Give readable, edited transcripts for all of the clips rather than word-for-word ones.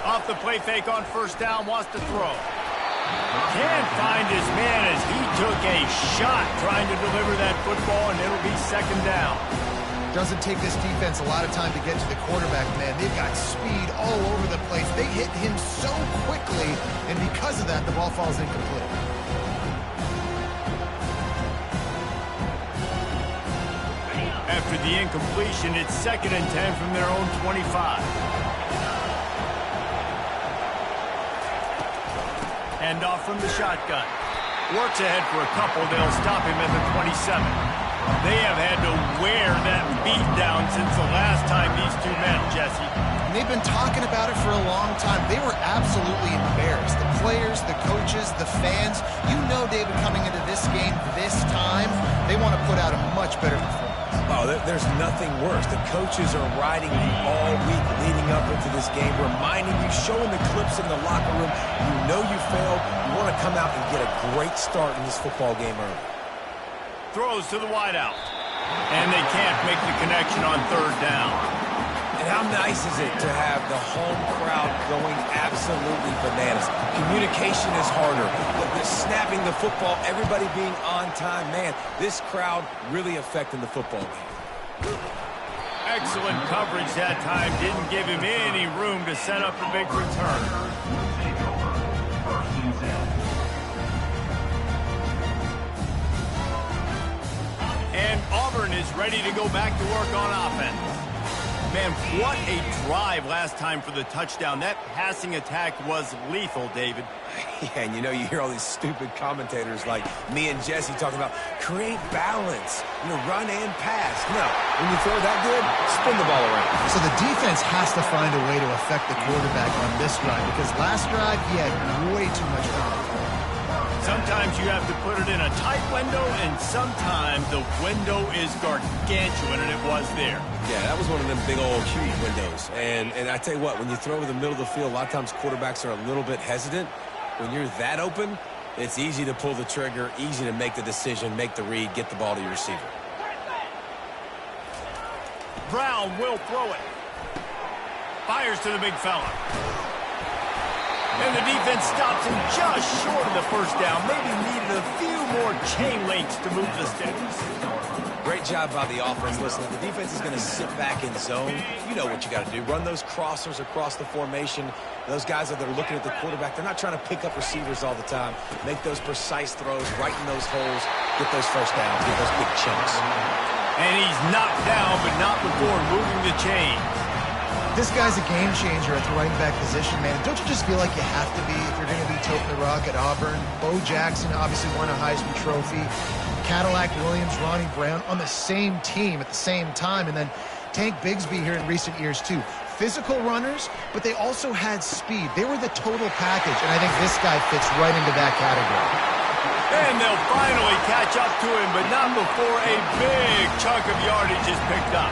Off the play fake on first down, wants to throw. Can't find his man as he took a shot trying to deliver that football, and it'll be second down. Doesn't take this defense a lot of time to get to the quarterback, man. They've got speed all over the place. They hit him so quickly, and because of that, the ball falls incomplete. After the incompletion, it's 2nd and 10 from their own 25. Hand off from the shotgun. Works ahead for a couple. They'll stop him at the 27. They have had to wear that beat down since the last time these two met, Jesse. And they've been talking about it for a long time. They were absolutely embarrassed. The players, the coaches, the fans. You know, David, coming into this game this time, they want to put out a much better performance. Oh, there's nothing worse. The coaches are riding you all week leading up into this game, reminding you, showing the clips in the locker room. You know you failed. You want to come out and get a great start in this football game early. Throws to the wideout. And they can't make the connection on third down. And how nice is it to have the home crowd going absolutely bananas? Communication is harder. The snapping the football, everybody being on time. Man, this crowd really affecting the football game. Excellent coverage that time. Didn't give him any room to set up a big return. And Auburn is ready to go back to work on offense. Man, what a drive last time for the touchdown. That passing attack was lethal, David. Yeah, and you know, you hear all these stupid commentators like me and Jesse talking about create balance, run and pass. No, when you throw that good, spin the ball around. So the defense has to find a way to affect the quarterback on this drive, because last drive he had way too much time. Sometimes you have to put it in a tight window, and sometimes the window is gargantuan, and it was there. Yeah, that was one of them big old huge windows. And I tell you what, when you throw in the middle of the field, a lot of times quarterbacks are a little bit hesitant. When you're that open, it's easy to pull the trigger, easy to make the decision, make the read, get the ball to your receiver. Brown will throw it. Fires to the big fella. And the defense stops him just short of the first down. Maybe needed a few more chain links to move the sticks. Great job by the offense. Listen, if the defense is going to sit back in zone, you know what you got to do. Run those crossers across the formation. Those guys that are looking at the quarterback, they're not trying to pick up receivers all the time. Make those precise throws, right in those holes, get those first downs, get those big chunks. And he's knocked down, but not before moving the chains. This guy's a game changer at the running back position, man. Don't you just feel like you have to be if you're going to be toting the rock at Auburn? Bo Jackson obviously won a Heisman Trophy. Cadillac Williams, Ronnie Brown on the same team at the same time. And then Tank Bigsby here in recent years, too. Physical runners, but they also had speed. They were the total package, and I think this guy fits right into that category. And they'll finally catch up to him, but not before a big chunk of yardage is picked up.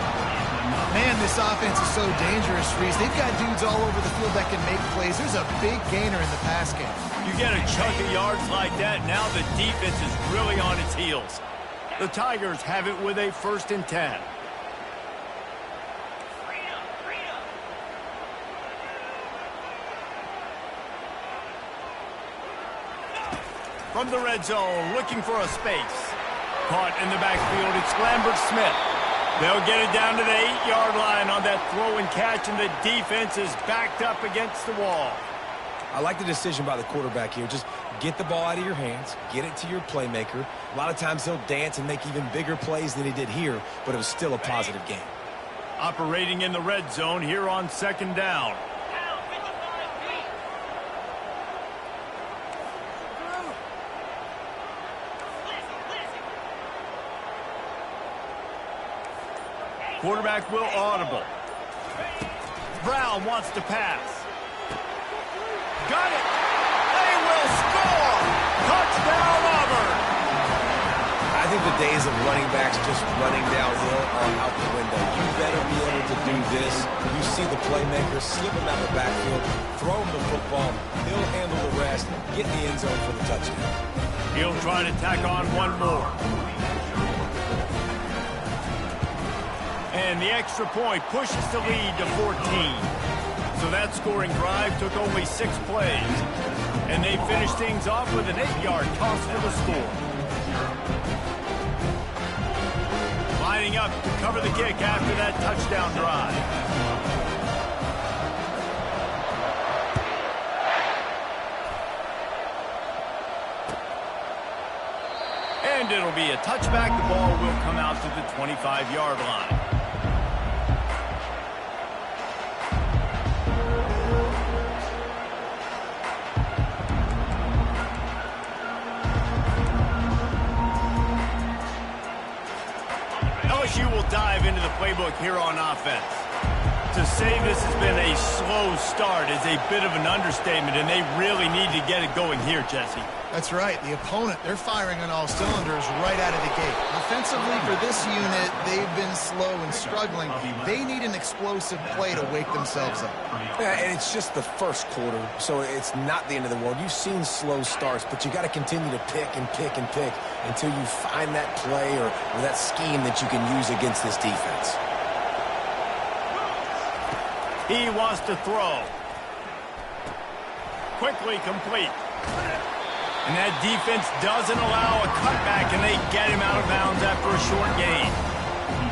Man, this offense is so dangerous, Reese. They've got dudes all over the field that can make plays. There's a big gainer in the pass game. You get a chunk of yards like that, now the defense is really on its heels. The Tigers have it with a 1st and 10. From the red zone, looking for a space. Caught in the backfield, it's Lambert-Smith. They'll get it down to the 8-yard line on that throw and catch, and the defense is backed up against the wall. I like the decision by the quarterback here. Just get the ball out of your hands, get it to your playmaker. A lot of times he'll dance and make even bigger plays than he did here, but it was still a positive game. Operating in the red zone here on 2nd down. Quarterback will audible. Brown wants to pass. Got it. They will score. Touchdown, Auburn. I think the days of running backs just running downhill are out the window. You better be able to do this. You see the playmaker, slip him out the backfield, throw him the football. He'll handle the rest, get in the end zone for the touchdown. He'll try to tack on one more. And the extra point pushes the lead to 14. So that scoring drive took only 6 plays. And they finished things off with an 8-yard toss for the score. Lining up to cover the kick after that touchdown drive. And it'll be a touchback. The ball will come out to the 25-yard line. LSU will dive into the playbook here on offense. To say this has been a slow start is a bit of an understatement, and they really need to get it going here, Jesse. That's right. The opponent, they're firing on all cylinders right out of the gate. Offensively, for this unit, they've been slow and struggling. They need an explosive play to wake themselves up. Yeah, and it's just the first quarter, so it's not the end of the world. You've seen slow starts, but you got to continue to pick and pick and pick until you find that play or that scheme that you can use against this defense. He wants to throw. Quickly complete. And that defense doesn't allow a cutback, and they get him out of bounds after a short gain.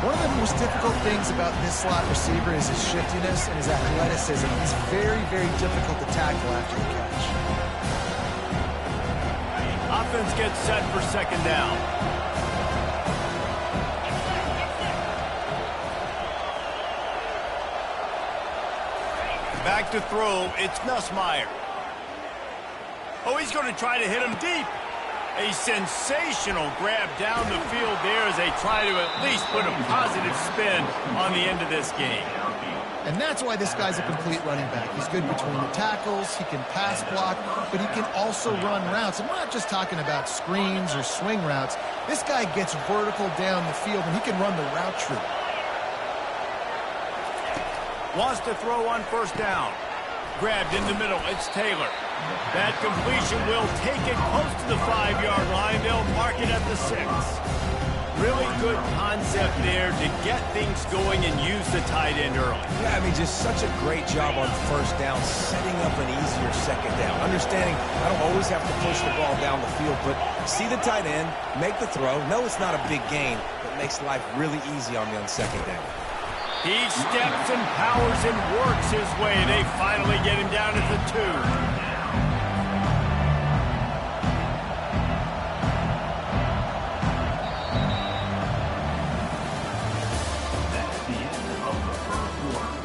One of the most difficult things about this slot receiver is his shiftiness and his athleticism. He's very, very difficult to tackle after the catch. Offense gets set for second down. Back to throw, it's Nussmeier. Oh, he's going to try to hit him deep. A sensational grab down the field there as they try to at least put a positive spin on the end of this game. And that's why this guy's a complete running back. He's good between the tackles, he can pass block, but he can also run routes. And we're not just talking about screens or swing routes. This guy gets vertical down the field, and he can run the route tree. Wants to throw on first down. Grabbed in the middle. It's Taylor. That completion will take it close to the 5-yard line. They'll mark it at the 6. Really good concept there to get things going and use the tight end early. Yeah, I mean, just such a great job on first down, setting up an easier second down. Understanding I don't always have to push the ball down the field, but see the tight end, make the throw. No, it's not a big gain, but makes life really easy on me on second down. He steps and powers and works his way. They finally get him down at the 2. That's the end of the first quarter.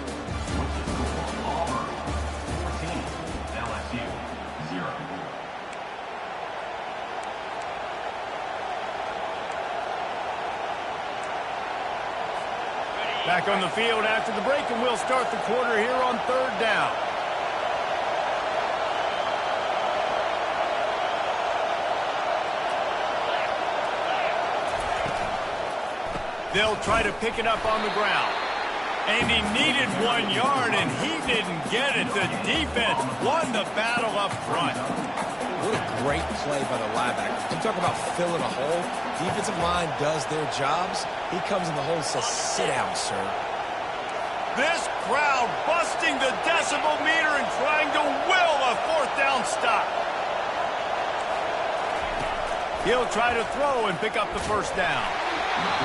With the score, Auburn 14, LSU 0. Back on the field after the break, and we'll start the quarter here on third down. They'll try to pick it up on the ground. And he needed 1 yard, and he didn't get it. The defense won the battle up front. What a great play by the linebacker. You talk about filling a hole. Defensive line does their jobs. He comes in the hole and says, sit down, sir. This crowd busting the decibel meter and trying to will a fourth down stop. He'll try to throw and pick up the first down.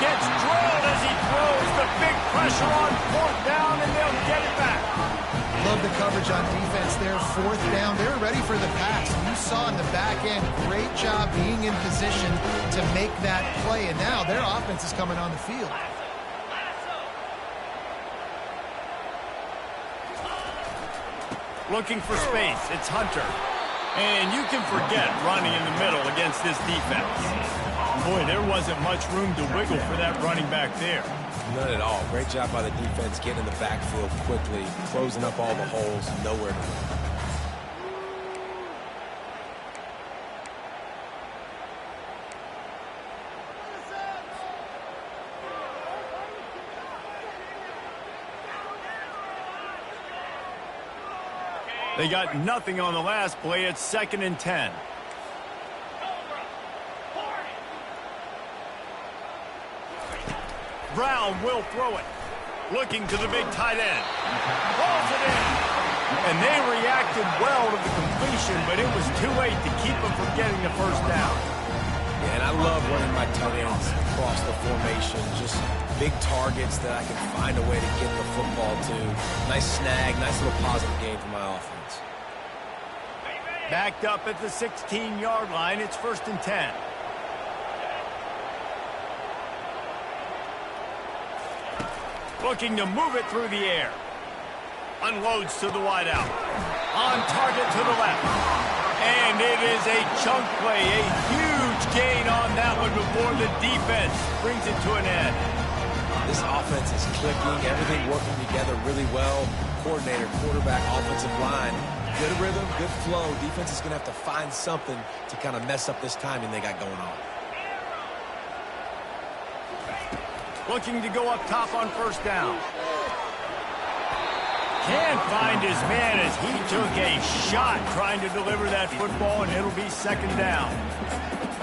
Gets drilled as he throws. The big pressure on fourth down, and they'll get it back. Love the coverage on defense there. Fourth down, they're ready for the pass. You saw in the back end, great job being in position to make that play, and now their offense is coming on the field. Looking for space, it's Hunter. And you can forget running in the middle against this defense. Boy, there wasn't much room to wiggle for that running back there. None at all. Great job by the defense getting in the backfield quickly, closing up all the holes, nowhere to run. They got nothing on the last play. It's 2nd and 10. Brown will throw it. Looking to the big tight end. Balls it in. And they reacted well to the completion, but it was too late to keep them from getting the first down. Yeah, and I love running my tight ends across the formation. Just big targets that I can find a way to get the football to. Nice snag, nice little positive gain for my offense. Backed up at the 16-yard line, it's 1st and 10. Looking to move it through the air. Unloads to the wideout. On target to the left. And it is a chunk play. A huge gain on that one before the defense brings it to an end. This offense is clicking. Everything working together really well. Coordinator, quarterback, offensive line. Good rhythm, good flow. Defense is going to have to find something to kind of mess up this timing they got going on. Looking to go up top on 1st down. Can't find his man as he took a shot trying to deliver that football, and it'll be 2nd down.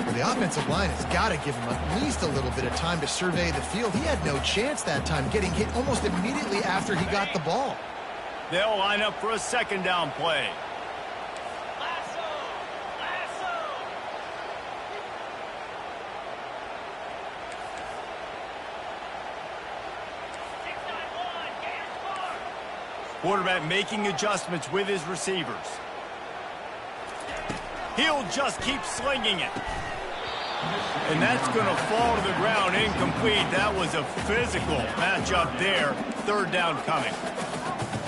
Well, the offensive line has got to give him at least a little bit of time to survey the field. He had no chance that time, getting hit almost immediately after he got the ball. They'll line up for a 2nd down play. Quarterback making adjustments with his receivers. He'll just keep slinging it. And that's going to fall to the ground incomplete. That was a physical matchup there. 3rd down coming.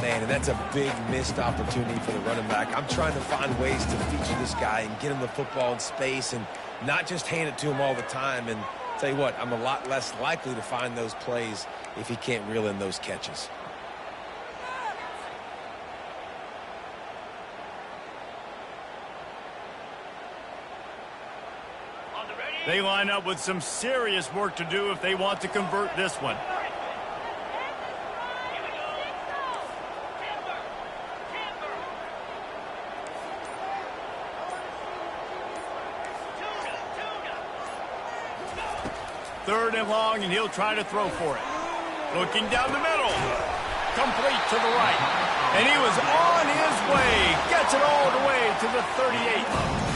Man, and that's a big missed opportunity for the running back. I'm trying to find ways to feature this guy and get him the football in space and not just hand it to him all the time. And tell you what, I'm a lot less likely to find those plays if he can't reel in those catches. They line up with some serious work to do if they want to convert this one. Third and long, and he'll try to throw for it. Looking down the middle. Complete to the right. And he was on his way. Gets it all the way to the 38.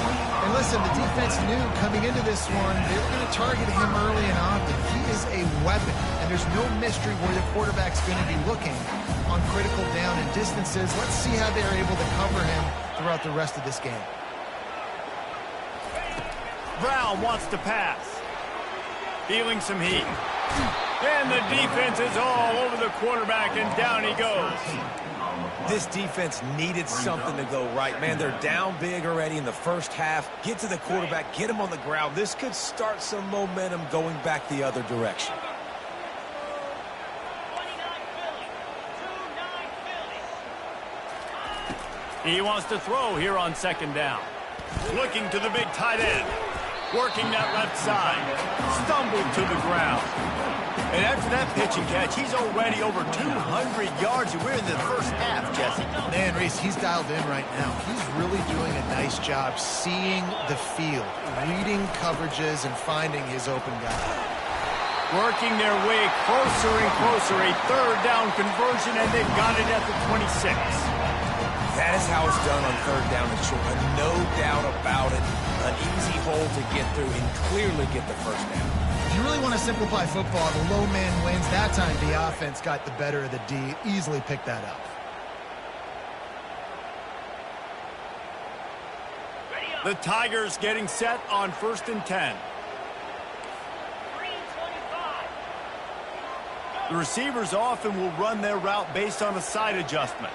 And listen, the defense knew coming into this one, they were going to target him early and often. He is a weapon, and there's no mystery where the quarterback's going to be looking on critical down and distances. Let's see how they're able to cover him throughout the rest of this game. Brown wants to pass. Feeling some heat. And the defense is all over the quarterback, and down he goes. This defense needed something to go right. Man, they're down big already in the first half. Get to the quarterback, get him on the ground. This could start some momentum going back the other direction. He wants to throw here on 2nd down. Looking to the big tight end. Working that left side. Stumbled to the ground. And after that pitch and catch, he's already over 200 yards, and we're in the first half, Jesse. Man, Reese, he's dialed in right now. He's really doing a nice job seeing the field, reading coverages, and finding his open guy. Working their way closer and closer. A 3rd down conversion, and they've got it at the 26. That is how it's done on 3rd down and short. No doubt about it. An easy hole to get through and clearly get the 1st down. If you really want to simplify football, the low man wins. That time the offense got the better of the D. Easily picked that up. The Tigers getting set on 1st and 10. The receivers often will run their route based on a side adjustment.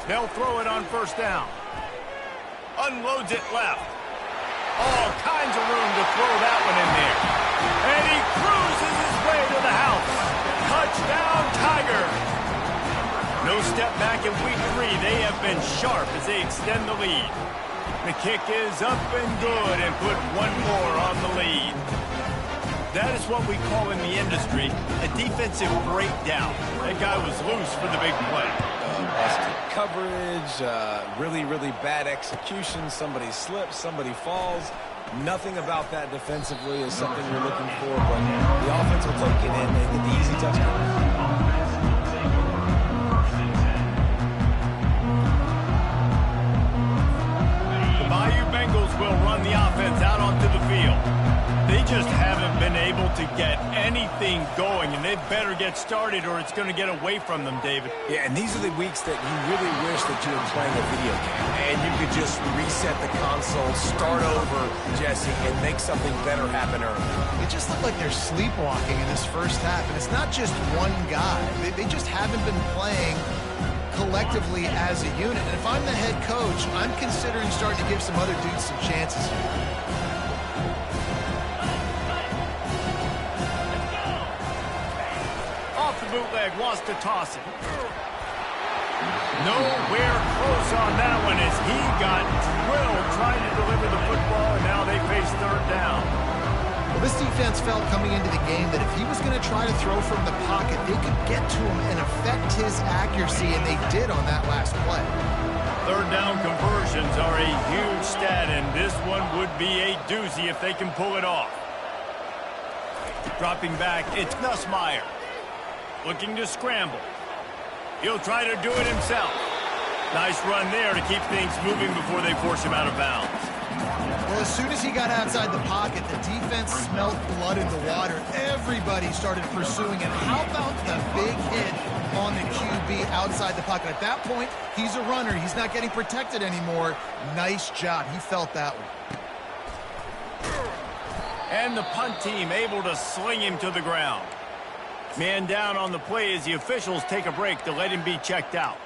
They'll throw it on 1st down. Unloads it left. All kinds of room to throw that one in there. And he cruises his way to the house. Touchdown, Tiger. No step back in week 3. They have been sharp as they extend the lead. The kick is up and good and put one more on the lead. That is what we call in the industry a defensive breakdown. That guy was loose for the big play. Busted coverage, really bad execution. Somebody slips, somebody falls. Nothing about that defensively is something you're looking for, but the offense will take it in and get the easy touchdown. Will run the offense out onto the field. They just haven't been able to get anything going, and they better get started or it's going to get away from them, David. Yeah, and these are the weeks that you really wish that you were playing a video game, and you could just reset the console, start over, Jesse, and make something better happen early. It just looked like they're sleepwalking in this first half, and it's not just one guy. They just haven't been playing collectively as a unit. And if I'm the head coach, I'm considering starting to give some other dudes some chances here. Off the bootleg, wants to toss it. Nowhere close on that one as he got drilled trying to deliver the football, and now they face third down. Well, this defense felt coming into the game that if he was going to try to throw from the pocket, they could get to him and affect his accuracy, and they did on that last play. Third down conversions are a huge stat, and this one would be a doozy if they can pull it off. Dropping back, it's Nussmeier. Looking to scramble. He'll try to do it himself. Nice run there to keep things moving before they force him out of bounds. Well, as soon as he got outside the pocket, the defense smelled blood in the water. Everybody started pursuing it. How about the big hit on the QB outside the pocket? At that point, he's a runner. He's not getting protected anymore. Nice job. He felt that one. And the punt team able to sling him to the ground. Man down on the play as the officials take a break to let him be checked out.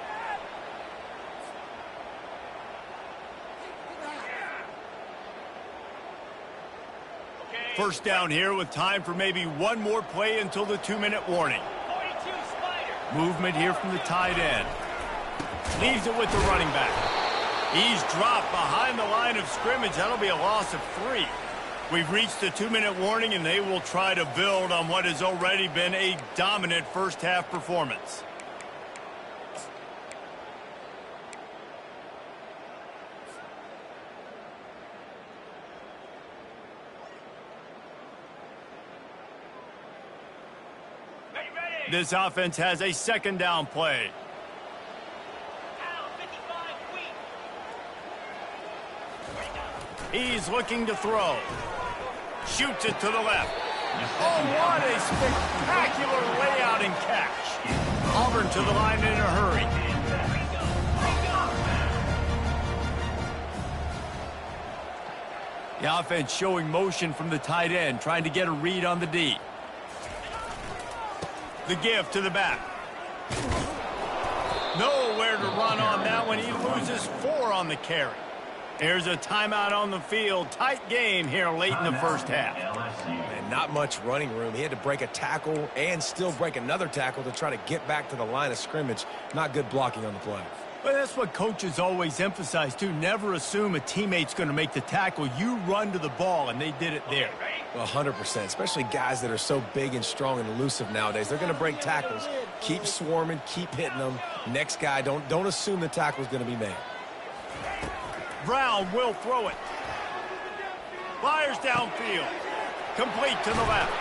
First down here with time for maybe one more play until the 2-minute warning. Movement here from the tight end. Leaves it with the running back. He's dropped behind the line of scrimmage. That'll be a loss of 3. We've reached the 2-minute warning, and they will try to build on what has already been a dominant first-half performance. This offense has a second down play. He's looking to throw. Shoots it to the left. Oh, what a spectacular layout and catch. Auburn to the line in a hurry. The offense showing motion from the tight end, trying to get a read on the D. The give to the back. Nowhere to run on that one. He loses 4 on the carry. There's a timeout on the field. Tight game here late in the first half. And not much running room. He had to break a tackle and still break another tackle to try to get back to the line of scrimmage. Not good blocking on the play. But that's what coaches always emphasize, too. Never assume a teammate's going to make the tackle. You run to the ball, and they did it there. 100%, especially guys that are so big and strong and elusive nowadays. They're going to break tackles. Keep swarming, keep hitting them. Next guy, don't assume the tackle's going to be made. Brown will throw it. Fires downfield. Complete to the left.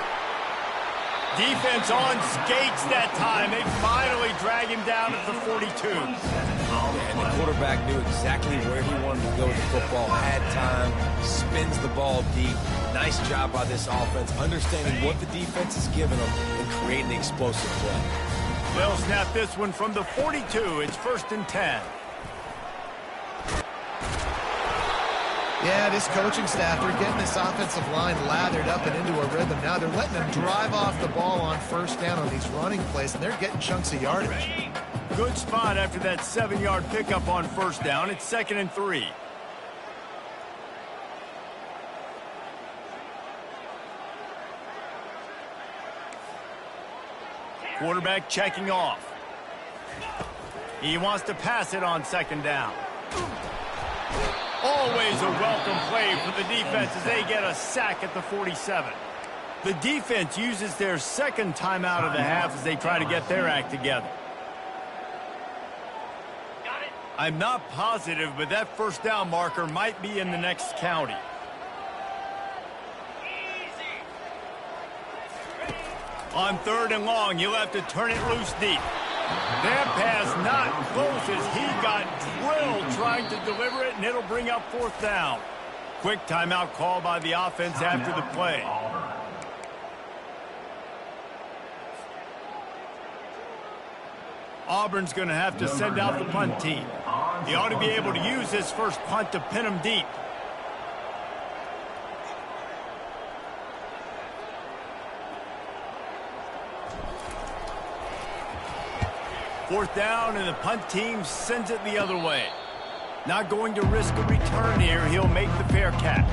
Defense on skates that time. They finally drag him down at the 42. And the quarterback knew exactly where he wanted to go with the football. Had time, spins the ball deep. Nice job by this offense, understanding what the defense is giving them and creating the explosive play. They'll snap this one from the 42. It's 1st and 10. Yeah, this coaching staff, they're getting this offensive line lathered up and into a rhythm. Now they're letting them drive off the ball on first down on these running plays, and they're getting chunks of yardage. Good spot after that 7-yard pickup on first down. It's 2nd and 3. Quarterback checking off. He wants to pass it on 2nd down. Always a welcome play for the defense as they get a sack at the 47. The defense uses their 2nd timeout of the half as they try to get their act together. I'm not positive, but that first down marker might be in the next county. On 3rd and long, he'll have to turn it loose deep. That pass not close as he got drilled trying to deliver it, and it'll bring up 4th down. Quick timeout call by the offense after the play. Auburn's going to have to send out the punt team. He ought to be able to use his first punt to pin him deep. Fourth down, and the punt team sends it the other way. Not going to risk a return here. He'll make the fair catch.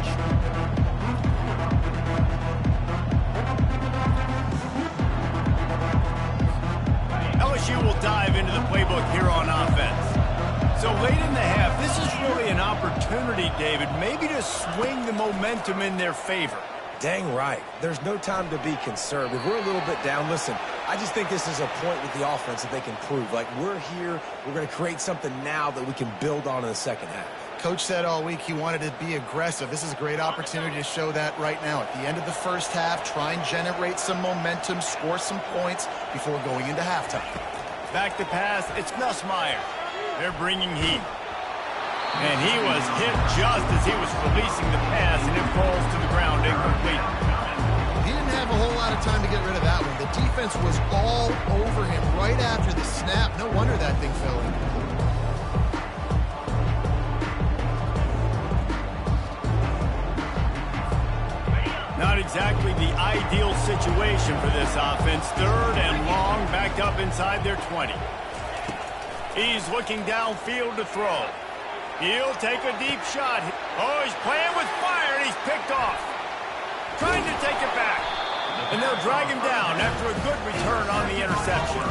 LSU will dive into the playbook here on offense. So late in the half, this is really an opportunity, David, maybe to swing the momentum in their favor. Dang right. There's no time to be conservative. We're a little bit down. Listen, I just think this is a point with the offense that they can prove. Like, we're here, we're going to create something now that we can build on in the second half. Coach said all week he wanted to be aggressive. This is a great opportunity to show that right now. At the end of the first half, try and generate some momentum, score some points before going into halftime. Back to pass, it's Nussmeier. They're bringing heat. And he was hit just as he was releasing the pass, and it falls to the ground incomplete. He didn't have a whole lot of time to get rid of that one. The defense was all over him right after the snap. No wonder that thing fell incomplete. Not exactly the ideal situation for this offense. 3rd and long, backed up inside their 20. He's looking downfield to throw. He'll take a deep shot. Oh, he's playing with fire, and he's picked off. Trying to take it back. And they'll drag him down after a good return on the interception.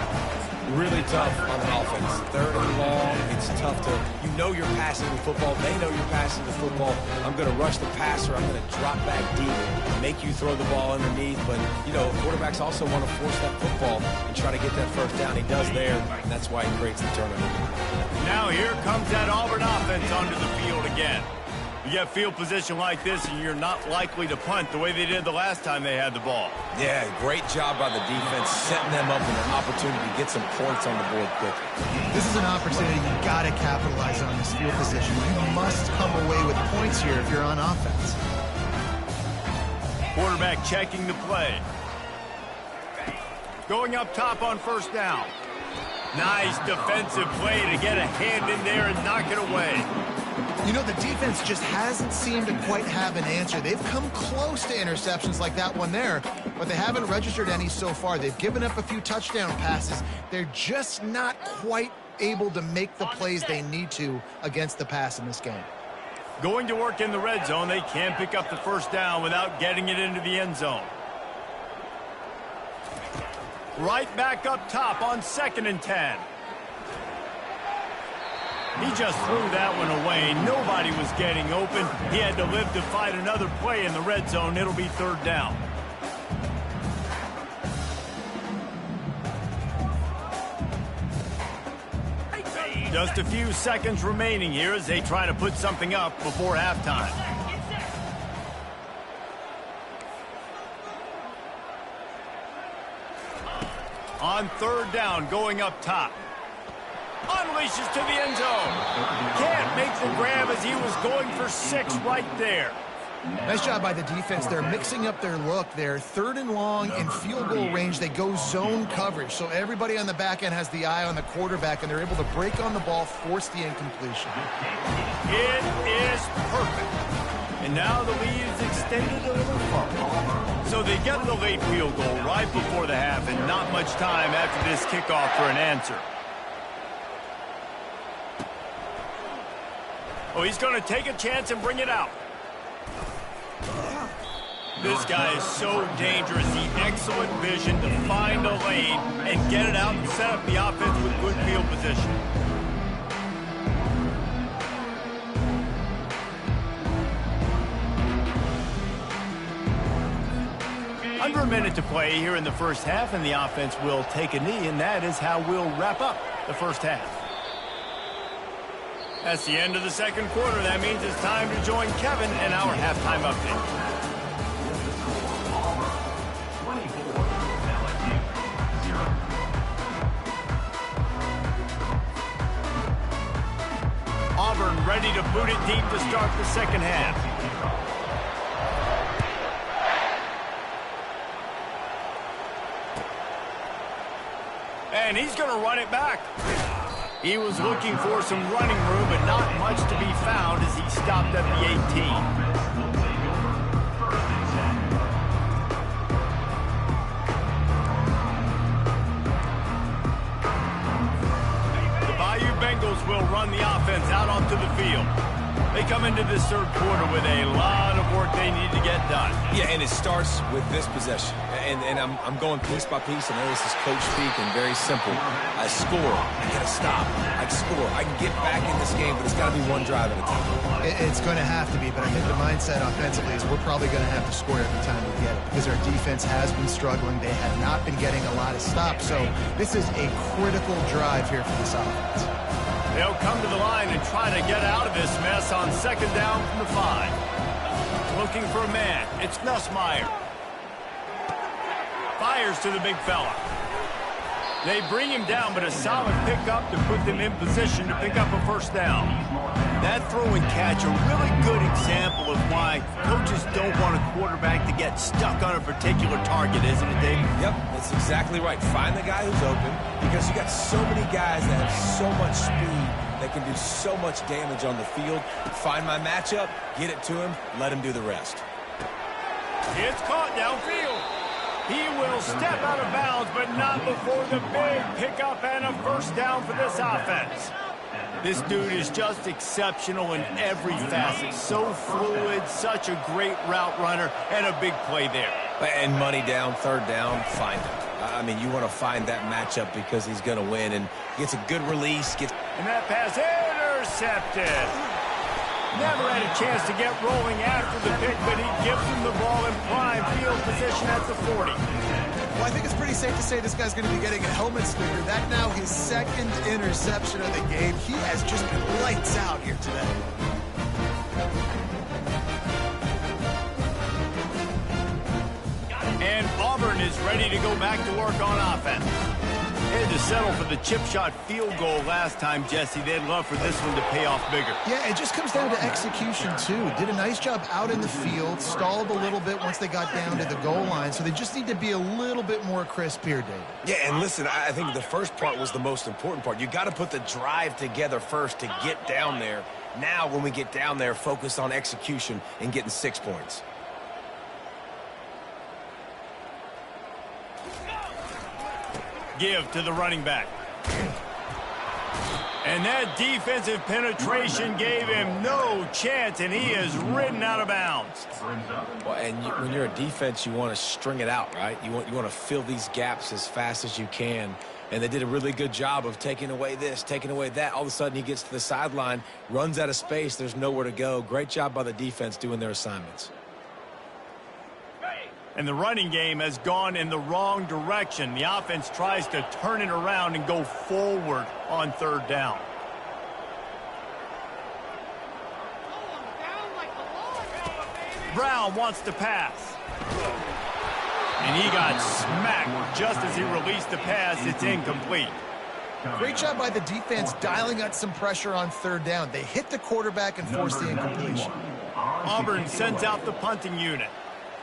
Really tough on the offense. 3rd and long, it's tough to, you know you're passing the football. They know you're passing the football. I'm going to rush the passer. I'm going to drop back deep, make you throw the ball underneath. But, you know, quarterbacks also want to force that football and try to get that first down. He does there, and that's why he creates the turnover. Now here comes that Auburn offense onto the field again. You get field position like this, and you're not likely to punt the way they did the last time they had the ball. Yeah, great job by the defense, setting them up with an opportunity to get some points on the board quickly. This is an opportunity you got to capitalize on this field position. You must come away with points here if you're on offense. Quarterback checking the play. Going up top on 1st down. Nice defensive play to get a hand in there and knock it away. You know, the defense just hasn't seemed to quite have an answer. They've come close to interceptions like that one there, but they haven't registered any so far. They've given up a few touchdown passes. They're just not quite able to make the plays they need to against the pass in this game. Going to work in the red zone, they can't pick up the first down without getting it into the end zone. Right back up top on 2nd and 10. He just threw that one away. Nobody was getting open. He had to live to fight another play in the red zone. It'll be 3rd down. Just a few seconds remaining here as they try to put something up before halftime. On 3rd down, going up top. Unleashes to the end zone. Can't make the grab as he was going for 6 right there. Nice job by the defense. They're mixing up their look. They're 3rd and long in field goal range. They go zone coverage. So everybody on the back end has the eye on the quarterback, and they're able to break on the ball, force the incompletion. It is perfect. And now the lead is extended a little further. So they get the late field goal right before the half, and not much time after this kickoff for an answer. Oh, he's going to take a chance and bring it out. This guy is so dangerous. The excellent vision to find a lane and get it out and set up the offense with good field position. Under a minute to play here in the first half, and the offense will take a knee, and that is how we'll wrap up the first half. That's the end of the second quarter. That means it's time to join Kevin in our halftime update. Auburn ready to boot it deep to start the second half. And he's going to run it back. He was looking for some running room, but not much to be found as he stopped at the 18. Bengals will run the offense out onto the field. They come into this third quarter with a lot of work they need to get done. Yeah, and it starts with this possession. And I'm going piece by piece. I know this is coach speak and very simple. I score. I get a stop. I score. I can get back in this game, but it's got to be one drive at a time. It's going to have to be, but I think the mindset offensively is we're probably going to have to score every time we get it because our defense has been struggling. They have not been getting a lot of stops, so this is a critical drive here for this offense. They'll come to the line and try to get out of this mess on second down from the 5. Looking for a man. It's Nussmeier. Fires to the big fella. They bring him down, but a solid pickup to put them in position to pick up a first down. That throw and catch, a really good example of why coaches don't want a quarterback to get stuck on a particular target, isn't it, Dave? Yep, that's exactly right. Find the guy who's open because you got so many guys that have so much speed that can do so much damage on the field. Find my matchup, get it to him, let him do the rest. It's caught downfield. He will step out of bounds, but not before the big pickup and a first down for this offense. This dude is just exceptional in every facet. So fluid, such a great route runner, and a big play there. And money down, third down, find him. I mean, you want to find that matchup because he's going to win and gets a good release. And that pass intercepted. Never had a chance to get rolling after the pick, but he gives him the ball in prime field position at the 40. Well, I think it's pretty safe to say this guy's going to be getting a helmet sticker. That now his second interception of the game. He has just been lights out here today. And Auburn is ready to go back to work on offense. They had to settle for the chip shot field goal last time, Jesse. They'd love for this one to pay off bigger. Yeah, it just comes down to execution, too. Did a nice job out in the field, stalled a little bit once they got down to the goal line, so they just need to be a little bit more crisp here, Dave. Yeah, and listen, I think the first part was the most important part. You got to put the drive together first to get down there. Now, when we get down there, focus on execution and getting 6 points. Give to the running back. And that defensive penetration gave him no chance, and he is ridden out of bounds. Well, and when you're a defense, you want to string it out, right? You want to fill these gaps as fast as you can. And they did a really good job of taking away this, taking away that. All of a sudden, he gets to the sideline, runs out of space. There's nowhere to go. Great job by the defense doing their assignments. And the running game has gone in the wrong direction. The offense tries to turn it around and go forward on third down. Brown wants to pass. And he got smacked just as he released the pass. It's incomplete. Great job by the defense dialing up some pressure on third down. They hit the quarterback and forced the incompletion. Auburn sends out the punting unit.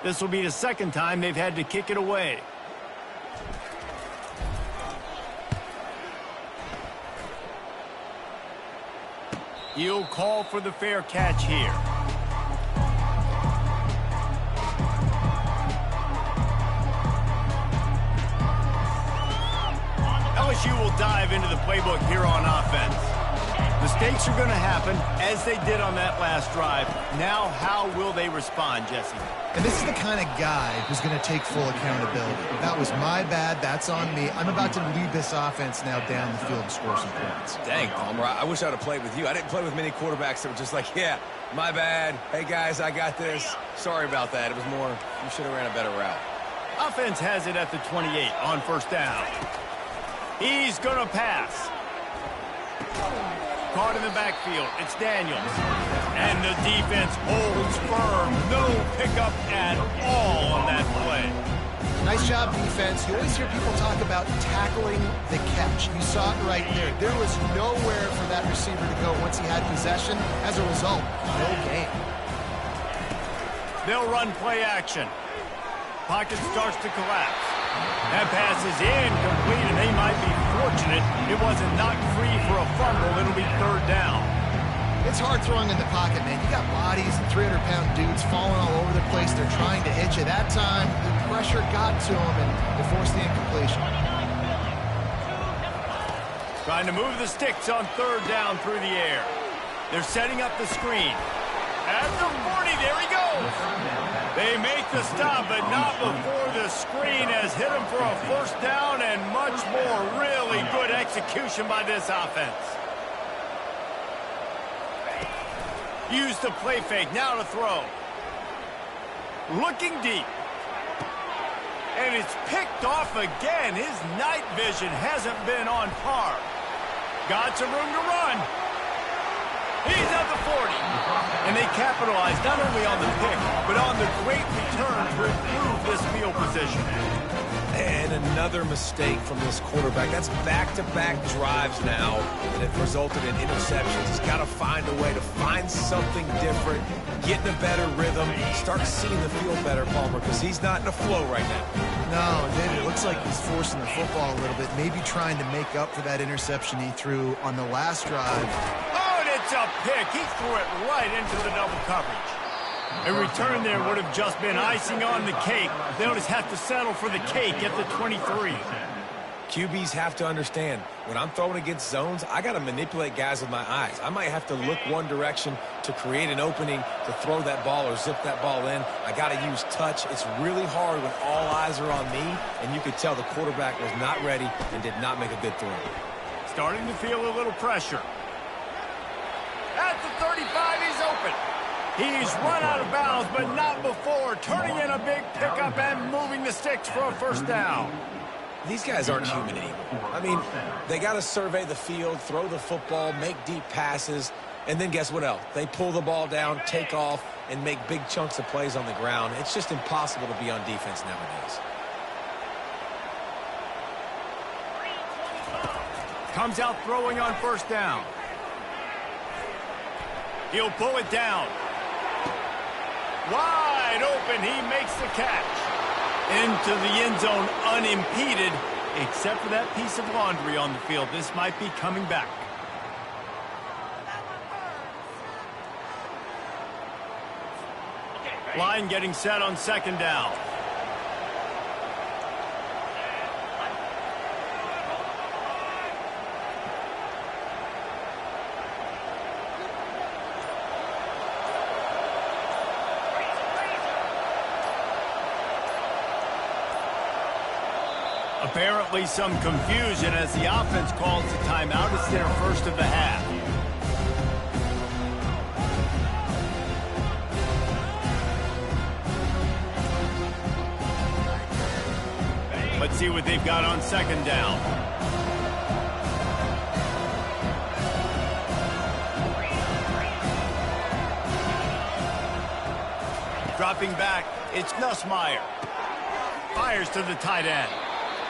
This will be the second time they've had to kick it away. He'll call for the fair catch here. LSU will dive into the playbook here on offense. Mistakes are going to happen, as they did on that last drive. Now, how will they respond, Jesse? And this is the kind of guy who's going to take full accountability. That was my bad. That's on me. I'm about to lead this offense now down the field and score some points. Dang, Palmer, I wish I'd have played with you. I didn't play with many quarterbacks that were just like, yeah, my bad. Hey, guys, I got this. Sorry about that. It was more, you should have ran a better route. Offense has it at the 28 on first down. He's going to pass. Caught in the backfield. It's Daniels. And the defense holds firm. No pickup at all on that play. Nice job, defense. You always hear people talk about tackling the catch. You saw it right there. There was nowhere for that receiver to go once he had possession. As a result, no gain. They'll run play action. Pocket starts to collapse. That pass is incomplete, and they might be fortunate it wasn't knocked free for a fumble. It'll be third down. It's hard throwing in the pocket, man. You got bodies and 300-pound dudes falling all over the place. They're trying to hit you. That time, the pressure got to them, and they forced the incompletion. Trying to move the sticks on third down through the air. They're setting up the screen. At the 40, there he goes. They make the stop, but not before the screen has hit him for a first down and much more. Really good execution by this offense. Use the play fake, now to throw. Looking deep. And it's picked off again. His night vision hasn't been on par. Got some room to run. He's at the 40. And they capitalize not only on the pick, but on the great return to improve this field position. And another mistake from this quarterback. That's back-to-back drives now that have resulted in interceptions. He's got to find a way to find something different, get in a better rhythm, start seeing the field better, Palmer, because he's not in a flow right now. No, David, it looks like he's forcing the football a little bit, maybe trying to make up for that interception he threw on the last drive. It's a pick. He threw it right into the double coverage. A return there would have just been icing on the cake. They'll just have to settle for the cake at the 23. QBs have to understand, when I'm throwing against zones, I got to manipulate guys with my eyes. I might have to look one direction to create an opening to throw that ball or zip that ball in. I got to use touch. It's really hard when all eyes are on me, and you could tell the quarterback was not ready and did not make a good throw. Starting to feel a little pressure. At the 35, he's open. He's run out of bounds, but not before. Turning in a big pickup and moving the sticks for a first down. These guys aren't human anymore. I mean, they got to survey the field, throw the football, make deep passes, and then guess what else? They pull the ball down, take off, and make big chunks of plays on the ground. It's just impossible to be on defense nowadays. Comes out throwing on first down. He'll pull it down. Wide open, he makes the catch. Into the end zone unimpeded, except for that piece of laundry on the field. This might be coming back. Line getting set on second down. Apparently some confusion as the offense calls the timeout. It's their first of the half. Let's see what they've got on second down. Dropping back, it's Nussmeier. Fires to the tight end.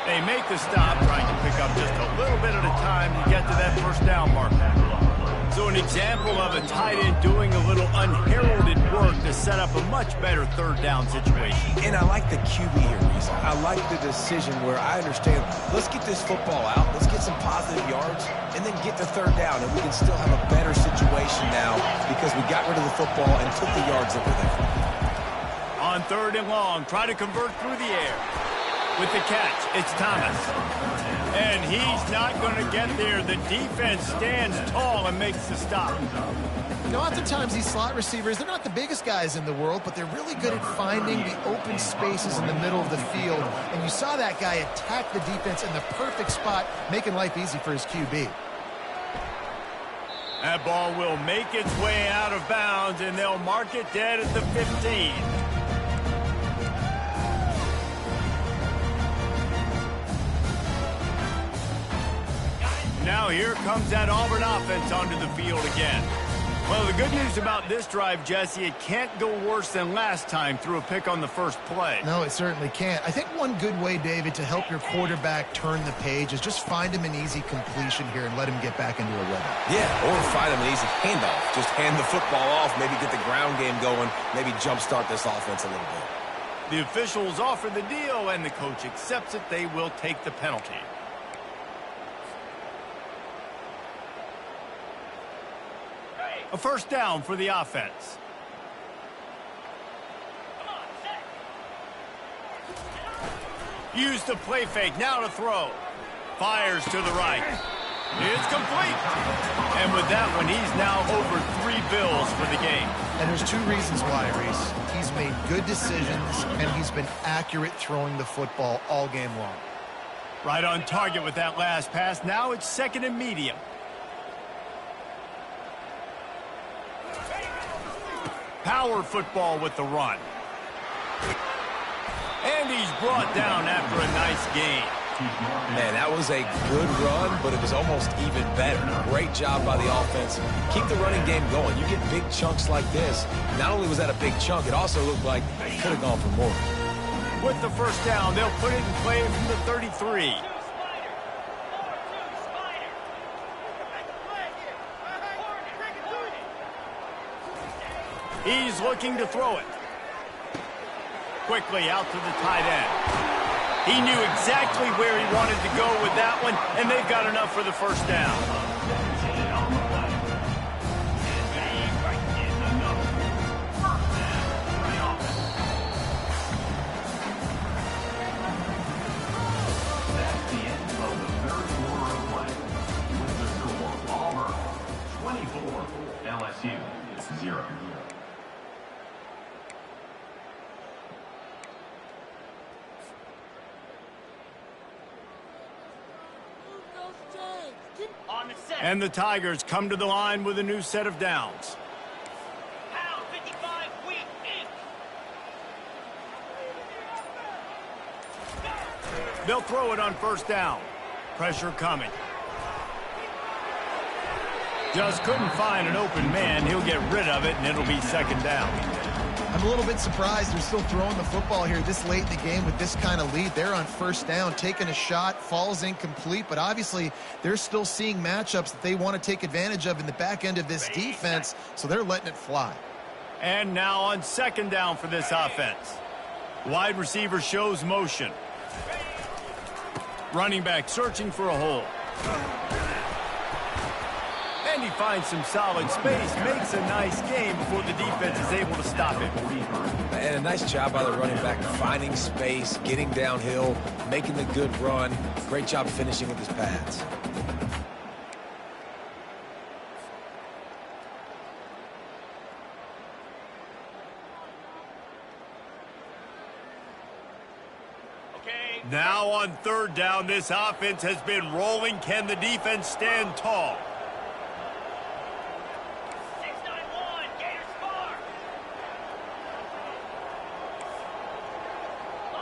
They make the stop, trying to pick up just a little bit at a time to get to that first down marker. So an example of a tight end doing a little unheralded work to set up a much better third down situation. And I like the QB here, Reese. I like the decision where I understand, let's get this football out, let's get some positive yards, and then get to third down, and we can still have a better situation now because we got rid of the football and took the yards that were there. On third and long, try to convert through the air. With the catch, it's Thomas. And he's not going to get there. The defense stands tall and makes the stop. You know, oftentimes these slot receivers, they're not the biggest guys in the world, but they're really good at finding the open spaces in the middle of the field. And you saw that guy attack the defense in the perfect spot, making life easy for his QB. That ball will make its way out of bounds, and they'll mark it dead at the 15. Now here comes that Auburn offense onto the field again. Well, the good news about this drive, Jesse, it can't go worse than last time through a pick on the first play. No, it certainly can't. I think one good way, David, to help your quarterback turn the page is just find him an easy completion here and let him get back into a rhythm. Yeah, or find him an easy handoff. Just hand the football off, maybe get the ground game going, maybe jumpstart this offense a little bit. The officials offer the deal, and the coach accepts it. They will take the penalty. A first down for the offense. Use the play fake, now to throw. Fires to the right. It's complete. And with that one, he's now over 3 bills for the game. And there's 2 reasons why, Reese. He's made good decisions, and he's been accurate throwing the football all game long. Right on target with that last pass. Now it's 2nd and medium. Power football with the run. And he's brought down after a nice gain. Man, that was a good run, but it was almost even better. Great job by the offense. Keep the running game going. You get big chunks like this. Not only was that a big chunk, it also looked like it could have gone for more. With the first down, they'll put it in play from the 33. He's looking to throw it. Quickly out to the tight end. He knew exactly where he wanted to go with that one, and they've got enough for the first down. That's the end of the third quarter of play. With the score, Auburn 24, LSU 0. And the Tigers come to the line with a new set of downs. They'll throw it on first down. Pressure coming. Just couldn't find an open man. He'll get rid of it, and it'll be 2nd down. I'm a little bit surprised they're still throwing the football here this late in the game with this kind of lead. They're on first down, taking a shot, falls incomplete, but obviously they're still seeing matchups that they want to take advantage of in the back end of this defense, so they're letting it fly. And now on 2nd down for this offense. Wide receiver shows motion. Running back searching for a hole. And he finds some solid space, makes a nice game before the defense is able to stop him. And a nice job by the running back, finding space, getting downhill, making the good run. Great job finishing with his pads. Now on 3rd down, this offense has been rolling. Can the defense stand tall?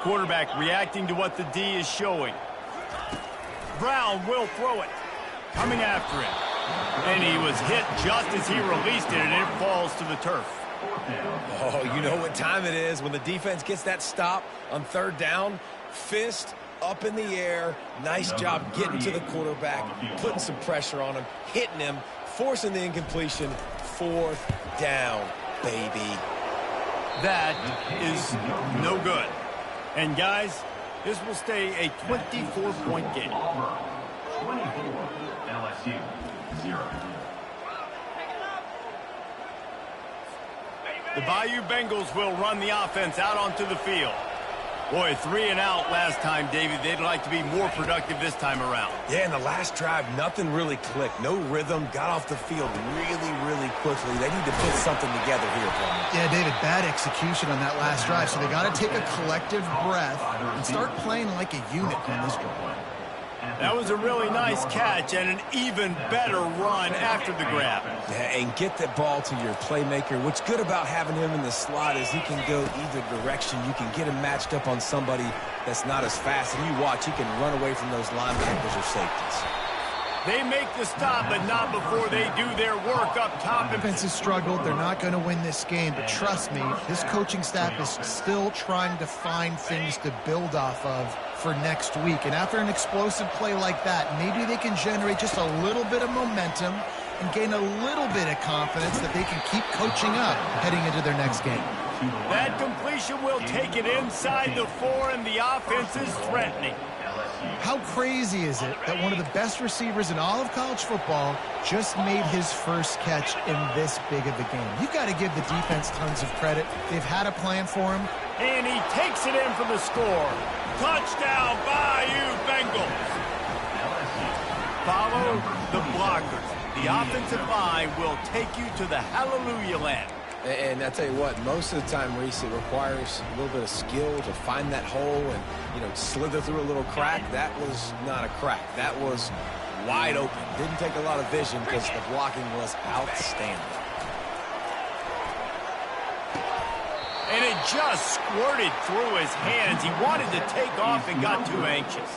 Quarterback reacting to what the D is showing. Brown will throw it. Coming after him. And he was hit just as he released it, and it falls to the turf. Oh, you know what time it is when the defense gets that stop on 3rd down. Fist up in the air. Nice job getting to the quarterback, putting some pressure on him, hitting him, forcing the incompletion. 4th down, baby. That is no good. And, guys, this will stay a 24-point game. Auburn 24, LSU 0. The Bayou Bengals will run the offense out onto the field. Boy, 3 and out last time, David. They'd like to be more productive this time around. Yeah, in the last drive, nothing really clicked. No rhythm, got off the field really, really quickly. They need to put something together here, Paul. Yeah, David, bad execution on that last drive, so they got to take a collective breath and start playing like a unit on this drive. That was a really nice catch and an even better run after the grab. Yeah, and get that ball to your playmaker. What's good about having him in the slot is he can go either direction. You can get him matched up on somebody that's not as fast, and you watch, he can run away from those linebackers or safeties. They make the stop, but not before they do their work up top. Defense has struggled. They're not going to win this game, but trust me, this coaching staff is still trying to find things to build off of for next week. And after an explosive play like that, maybe they can generate just a little bit of momentum and gain a little bit of confidence that they can keep coaching up heading into their next game. That completion will take it inside the 4, and the offense is threatening. How crazy is it that one of the best receivers in all of college football just made his first catch in this big of a game? You've got to give the defense tons of credit. They've had a plan for him. And he takes it in for the score. Touchdown, Bayou Bengals. Follow the blockers. The offensive line will take you to the hallelujah land. And I tell you what, most of the time, Reese, it requires a little bit of skill to find that hole and, slither through a little crack. That was not a crack. That was wide open. Didn't take a lot of vision because the blocking was outstanding. And it just squirted through his hands. He wanted to take off and got too anxious.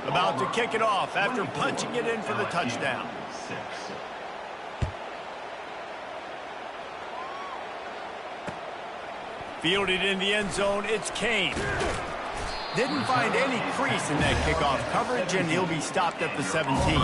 About to kick it off after punching it in for the touchdown. Fielded in the end zone, it's Kane. Didn't find any crease in that kickoff coverage, and he'll be stopped at the 17.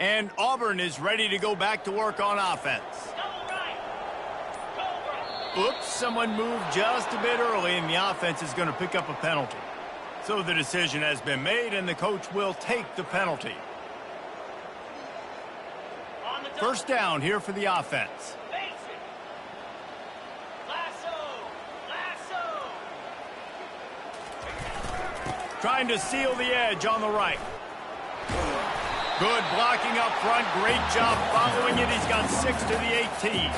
And Auburn is ready to go back to work on offense. Oops, someone moved just a bit early, and the offense is going to pick up a penalty. So the decision has been made, and the coach will take the penalty. First down here for the offense. Trying to seal the edge on the right. Good blocking up front. Great job following it. He's got 6 to the 18.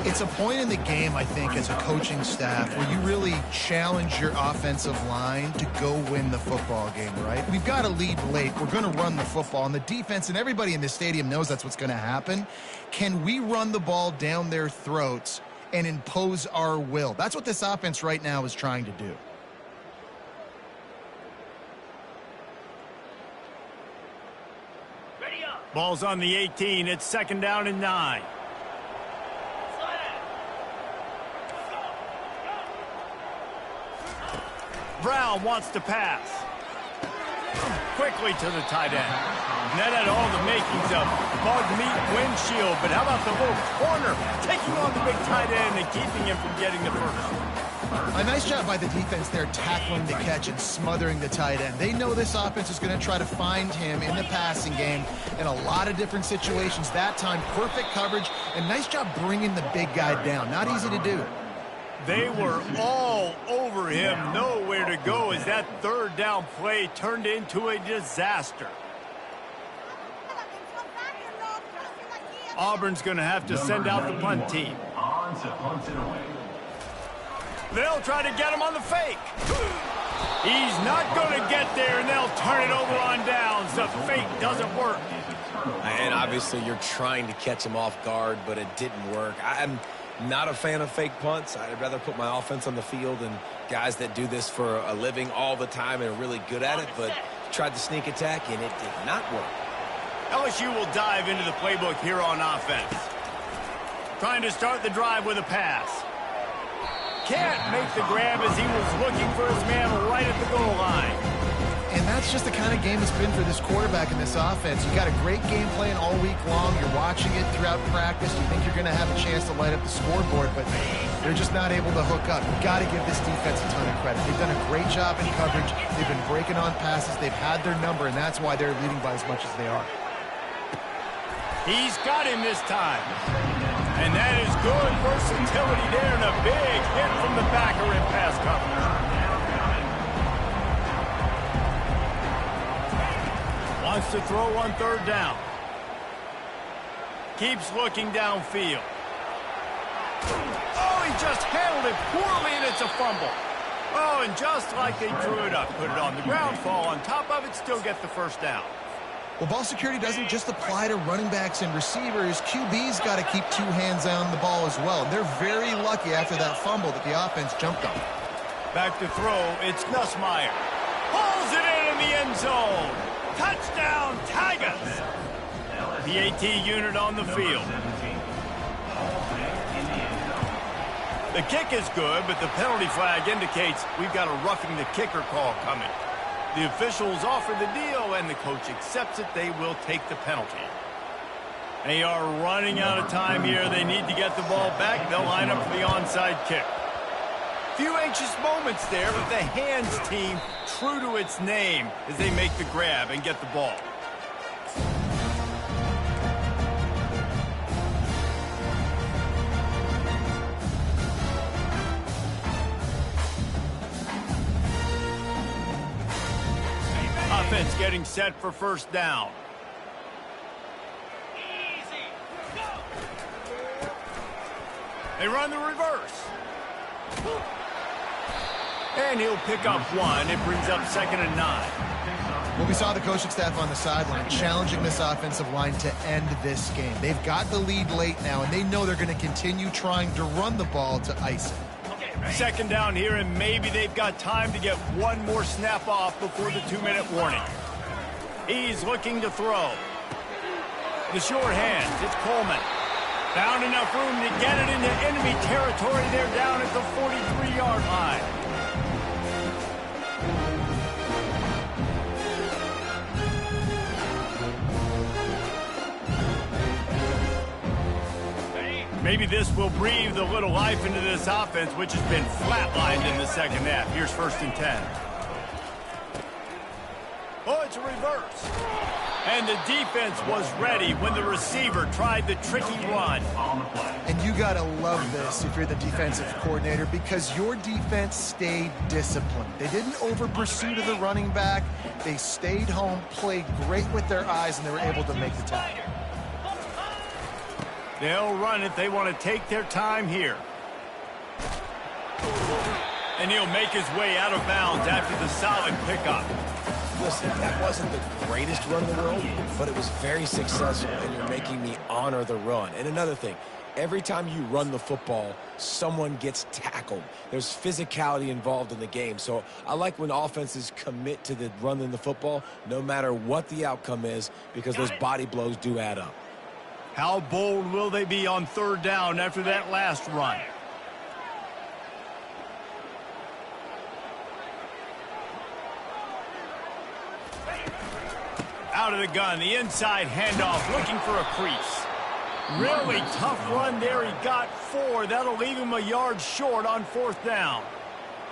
It's a point in the game, I think, as a coaching staff where you really challenge your offensive line to go win the football game, right? We've got to lead late. We're going to run the football. And the defense and everybody in this stadium knows that's what's going to happen. Can we run the ball down their throats and impose our will? That's what this offense right now is trying to do. Ball's on the 18. It's second down and 9. Brown wants to pass. Quickly to the tight end. And that had all the makings of bug meat windshield. But how about the little corner taking on the big tight end and keeping him from getting the first? A nice job by the defense there, tackling the catch and smothering the tight end. They know this offense is going to try to find him in the passing game in a lot of different situations. That time, perfect coverage, and nice job bringing the big guy down. Not easy to do. They were all over him, nowhere to go as that third down play turned into a disaster. Auburn's going to have to send out the punt team. On to punt it away. They'll try to get him on the fake. He's not going to get there, and they'll turn it over on downs. The fake doesn't work. And obviously you're trying to catch him off guard, but it didn't work. I'm not a fan of fake punts. I'd rather put my offense on the field and guys that do this for a living all the time and are really good at it, but tried the sneak attack, and it did not work. LSU will dive into the playbook here on offense. Trying to start the drive with a pass. Can't make the grab as he was looking for his man right at the goal line. And that's just the kind of game it's been for this quarterback in this offense. You got a great game plan all week long. You're watching it throughout practice. You think you're going to have a chance to light up the scoreboard, but they're just not able to hook up. You've got to give this defense a ton of credit. They've done a great job in coverage. They've been breaking on passes. They've had their number, and that's why they're leading by as much as they are. He's got him this time. And that is good versatility there, and a big hit from the backer in pass coverage. Wants to throw on third down. Keeps looking downfield. Oh, he just handled it poorly, and it's a fumble. Oh, and just like they drew it up, put it on the ground, fall on top of it, still get the first down. Well, ball security doesn't just apply to running backs and receivers. QB's got to keep two hands on the ball as well. They're very lucky after that fumble that the offense jumped on. Back to throw, it's Nussmeier. Pulls it in the end zone. Touchdown, Tigers. The AT unit on the field. The kick is good, but the penalty flag indicates we've got a roughing the kicker call coming. The officials offer the deal, and the coach accepts it. They will take the penalty. They are running out of time here. They need to get the ball back. They'll line up for the onside kick. Few anxious moments there, but the hands team true to its name as they make the grab and get the ball. Offense getting set for first down. They run the reverse. And he'll pick up one. It brings up 2nd and 9. Well, we saw the coaching staff on the sideline challenging this offensive line to end this game. They've got the lead late now, and they know they're going to continue trying to run the ball to ice it. 2nd down here, and maybe they've got time to get one more snap off before the 2-minute warning. He's looking to throw. The short hands, it's Coleman. Found enough room to get it into enemy territory. They're down at the 43-yard line. Maybe this will breathe a little life into this offense, which has been flatlined in the second half. Here's 1st and 10. Oh, it's a reverse. And the defense was ready when the receiver tried the tricky run. And you got to love this if you're the defensive coordinator, because your defense stayed disciplined. They didn't over-pursue to the running back. They stayed home, played great with their eyes, and they were able to make the tackle. They'll run it. They want to take their time here. And he'll make his way out of bounds after the solid pickup. Listen, that wasn't the greatest run in the world, but it was very successful, and you're making me honor the run. And another thing, every time you run the football, someone gets tackled. There's physicality involved in the game. So I like when offenses commit to the running the football, no matter what the outcome is, because those body blows do add up. How bold will they be on 3rd down after that last run? Out of the gun, the inside handoff, looking for a crease. Really tough run there. He got 4. That'll leave him a yard short on 4th down.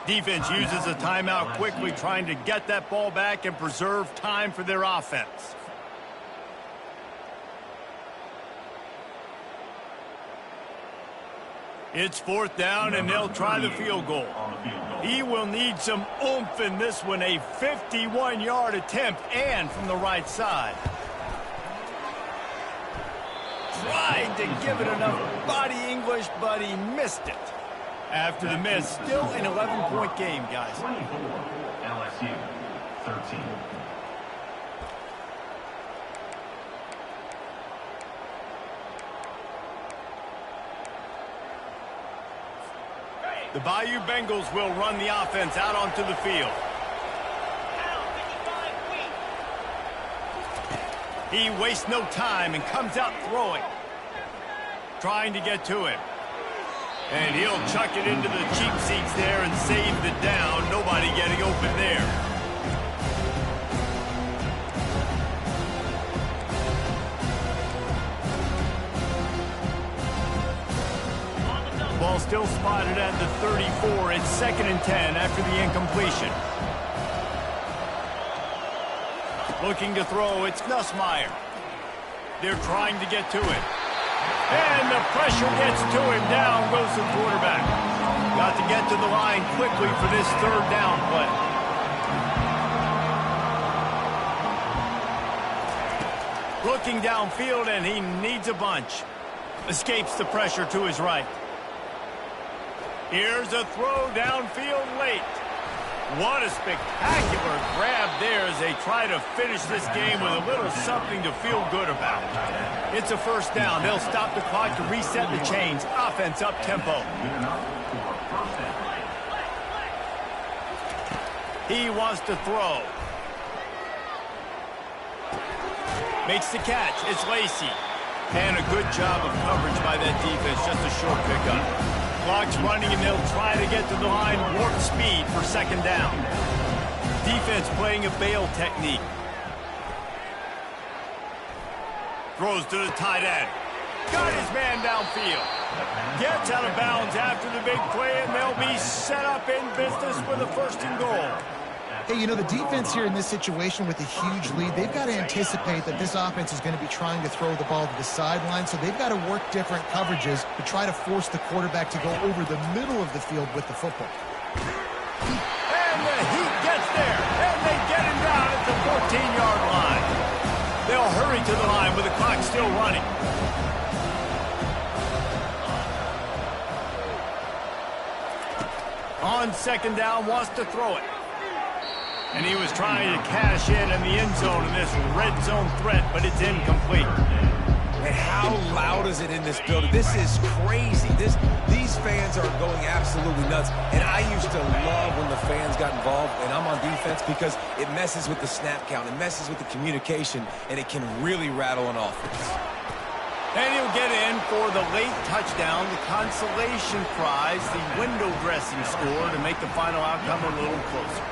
Defense uses a timeout quickly, trying to get that ball back and preserve time for their offense. It's 4th down, and they'll try the field goal. He will need some oomph in this one, a 51-yard attempt, and from the right side. Tried to give it enough body English, but he missed it. After the miss, still an 11-point game, guys. 24, LSU, 13. The Bayou Bengals will run the offense out onto the field. He wastes no time and comes out throwing. Trying to get to him. And he'll chuck it into the cheap seats there and save the down. Nobody getting open there. Ball still spotted at the 34. It's 2nd and 10 after the incompletion. Looking to throw, it's Nussmeier. They're trying to get to it. And the pressure gets to him. Down goes the quarterback. Got to get to the line quickly for this 3rd down play. Looking downfield, and he needs a bunch. Escapes the pressure to his right. Here's a throw downfield late. What a spectacular grab there as they try to finish this game with a little something to feel good about. It's a first down. They'll stop the clock to reset the chains. Offense up tempo. He wants to throw. Makes the catch. It's Lacey. And a good job of coverage by that defense. Just a short pickup. Clock's running, and they'll try to get to the line warp speed for second down. Defense playing a bail technique. Throws to the tight end. Got his man downfield. Gets out of bounds after the big play, and they'll be set up in business with a first and goal. Hey, you know, the defense here in this situation with a huge lead, they've got to anticipate that this offense is going to be trying to throw the ball to the sideline, so they've got to work different coverages to try to force the quarterback to go over the middle of the field with the football. And the Heat gets there, and they get him down at the 14-yard line. They'll hurry to the line with the clock still running. On second down, wants to throw it. And he was trying to cash in the end zone in this red zone threat, but it's incomplete. And how loud is it in this building? This is crazy. These fans are going absolutely nuts. And I used to love when the fans got involved, and I'm on defense, because it messes with the snap count. It messes with the communication, and it can really rattle an offense. And he'll get in for the late touchdown, the consolation prize, the window dressing score to make the final outcome a little closer.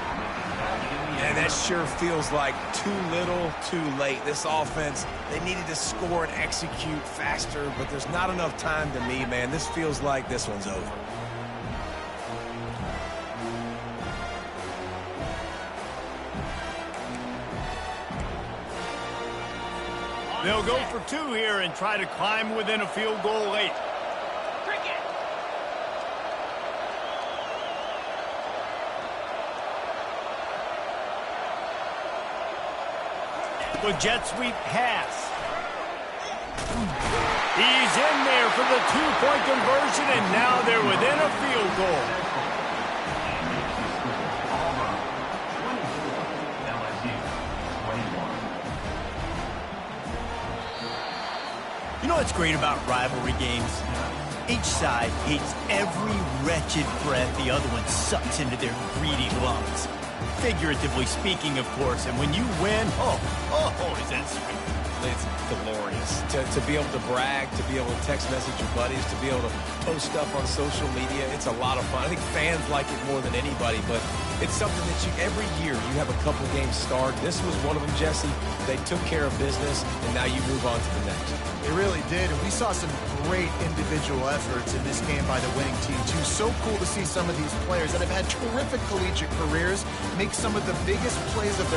And that sure feels like too little, too late. This offense, they needed to score and execute faster, but there's not enough time to me, man. This feels like this one's over. They'll go for two here and try to climb within a field goal late. The jet sweep pass. He's in there for the two-point conversion, and now they're within a field goal. You know what's great about rivalry games? Each side hates every wretched breath the other one sucks into their greedy lungs. Figuratively speaking, of course, and when you win, oh, is that sweet. It's glorious. To be able to brag, to be able to text message your buddies, to be able to post stuff on social media, it's a lot of fun. I think fans like it more than anybody, but it's something that every year you have a couple games start. This was one of them, Jesse. They took care of business, and now you move on to the next. They really did, and we saw some great individual efforts in this game by the winning team, too. So cool to see some of these players that have had terrific collegiate careers make some of the biggest plays of their